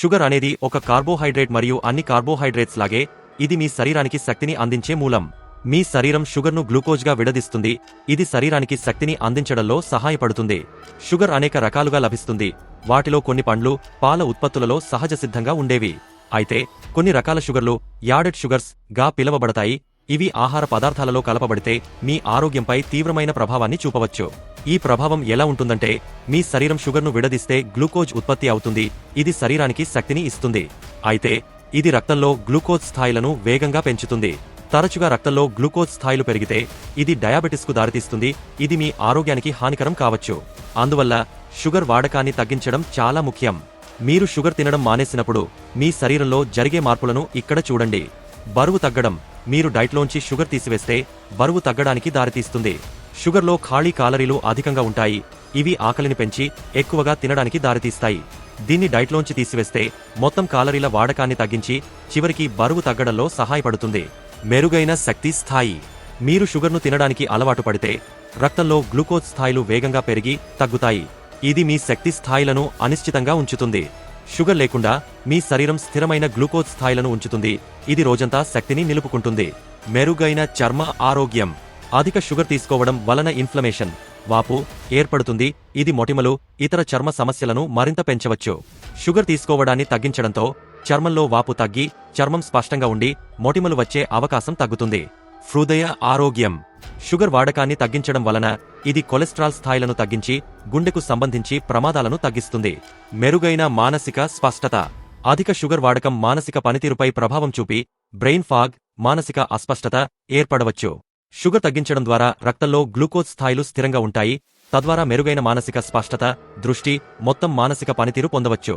Sugar అనేది ఒక carbohydrate మరియు అన్ని కార్బోహైడ్రేట్స్ లాగే ఇది మీ శరీరానికి శక్తిని అందించే మూలం. మీ శరీరం షుగర్ను గ్లూకోజ్గా విడదీస్తుంది. ఇది శరీరానికి శక్తిని అందించడంలో సహాయపడుతుంది. షుగర్ అనేక రకాలుగా లభిస్తుంది. వాటిలో కొన్ని పండ్లు, పాల ఉత్పత్తులలో సహజసిద్ధంగా ఉండేవి. అయితే కొన్ని రకాల షుగర్లు యాడెడ్ షుగర్స్ గా పిలువబడతాయి. ఇవి ఆహార పదార్థాలలో కలపబడితే మీ ఆరోగ్యంపై తీవ్రమైన ప్రభావాన్ని చూపవచ్చు. ఈ ప్రభావం ఎలా ఉంటుందంటే, మీ శరీరం షుగర్ను విడదీస్తే గ్లూకోజ్ ఉత్పత్తి అవుతుంది. ఇది శరీరానికి శక్తిని ఇస్తుంది. అయితే ఇది రక్తంలో గ్లూకోజ్ స్థాయిలను వేగంగా పెంచుతుంది. తరచుగా రక్తంలో గ్లూకోజ్ స్థాయిలు పెరిగితే ఇది డయాబెటిస్కు దారితీస్తుంది. ఇది మీ ఆరోగ్యానికి హానికరం కావచ్చు. అందువల్ల షుగర్ వాడకాన్ని తగ్గించడం చాలా ముఖ్యం. మీరు షుగర్ తినడం మానేసినప్పుడు మీ శరీరంలో జరిగే మార్పులను ఇక్కడ చూడండి. బరువు తగ్గడం. మీరు డైట్లోంచి షుగర్ తీసివేస్తే బరువు తగ్గడానికి దారితీస్తుంది. షుగర్లో ఖాళీ కాలరీలు అధికంగా ఉంటాయి. ఇవి ఆకలిని పెంచి ఎక్కువగా తినడానికి దారితీస్తాయి. దీన్ని డైట్లోంచి తీసివేస్తే మొత్తం కాలరీల వాడకాన్ని తగ్గించి చివరికి బరువు తగ్గడంలో సహాయపడుతుంది. మెరుగైన శక్తి స్థాయి. మీరు షుగర్ను తినడానికి అలవాటు పడితే రక్తంలో గ్లూకోజ్ స్థాయిలు వేగంగా పెరిగి తగ్గుతాయి. ఇది మీ శక్తి స్థాయిలను అనిశ్చితంగా ఉంచుతుంది. షుగర్ లేకుండా మీ శరీరం స్థిరమైన గ్లూకోజ్ స్థాయిలను ఉంచుతుంది. ఇది రోజంతా శక్తిని నిలుపుకుంటుంది. మెరుగైన చర్మ ఆరోగ్యం. అధిక షుగర్ తీసుకోవడం వలన ఇన్ఫ్లమేషన్, వాపు ఏర్పడుతుంది. ఇది మొటిమలు, ఇతర చర్మ సమస్యలను మరింత పెంచవచ్చు. షుగర్ తీసుకోవడాన్ని తగ్గించడంతో చర్మంలో వాపు తగ్గి చర్మం స్పష్టంగా ఉండి మొటిమలు వచ్చే అవకాశం తగ్గుతుంది. హృదయ ఆరోగ్యం. షుగర్ వాడకాన్ని తగ్గించడం వలన ఇది కొలెస్ట్రాల్ స్థాయిలను తగ్గించి గుండెకు సంబంధించి ప్రమాదాలను తగ్గిస్తుంది. మెరుగైన మానసిక స్పష్టత. అధిక షుగర్ వాడకం మానసిక పనితీరుపై ప్రభావం చూపి బ్రెయిన్ ఫాగ్, మానసిక అస్పష్టత ఏర్పడవచ్చు. షుగర్ తగ్గించడం ద్వారా రక్తంలో గ్లూకోజ్ స్థాయిలు స్థిరంగా ఉంటాయి. తద్వారా మెరుగైన మానసిక స్పష్టత, దృష్టి, మొత్తం మానసిక పనితీరు పొందవచ్చు.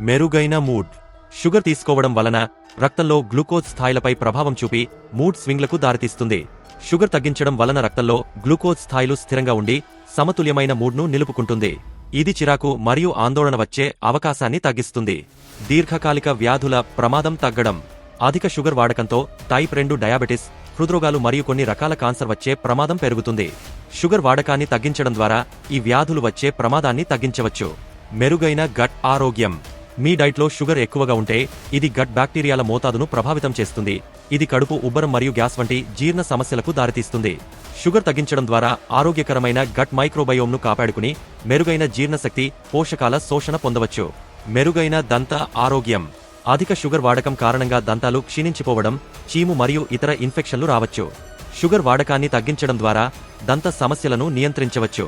మెరుగైన మూడ్. షుగర్ తీసుకోవడం వలన రక్తంలో గ్లూకోజ్ స్థాయిలపై ప్రభావం చూపి మూడ్ స్వింగ్లకు దారితీస్తుంది. షుగర్ తగ్గించడం వలన రక్తంలో గ్లూకోజ్ స్థాయిలు స్థిరంగా ఉండి సమతుల్యమైన మూడ్ను నిలుపుకుంటుంది. ఇది చిరాకు మరియు ఆందోళన వచ్చే అవకాశాన్ని తగ్గిస్తుంది. దీర్ఘకాలిక వ్యాధుల ప్రమాదం తగ్గడం. అధిక షుగర్ వాడకంతో టైప్ 2 డయాబెటిస్, హృద్రోగాలు మరియు కొన్ని రకాల క్యాన్సర్ వచ్చే ప్రమాదం పెరుగుతుంది. షుగర్ వాడకాన్ని తగ్గించడం ద్వారా ఈ వ్యాధులు వచ్చే ప్రమాదాన్ని తగ్గించవచ్చు. మెరుగైన గట్ ఆరోగ్యం. మీ డైట్లో షుగర్ ఎక్కువగా ఉంటే ఇది గట్ బ్యాక్టీరియాల మోతాదును ప్రభావితం చేస్తుంది. ఇది కడుపు ఉబ్బరం మరియు గ్యాస్ వంటి జీర్ణ సమస్యలకు దారితీస్తుంది. షుగర్ తగ్గించడం ద్వారా ఆరోగ్యకరమైన గట్ మైక్రోబయోమ్ను కాపాడుకుని మెరుగైన జీర్ణశక్తి, పోషకాల శోషణ పొందవచ్చు. మెరుగైన దంత ఆరోగ్యం. అధిక షుగర్ వాడకం కారణంగా దంతాలు క్షీణించిపోవడం, చీము మరియు ఇతర ఇన్ఫెక్షన్లు రావచ్చు. షుగర్ వాడకాన్ని తగ్గించడం ద్వారా దంత సమస్యలను నియంత్రించవచ్చు.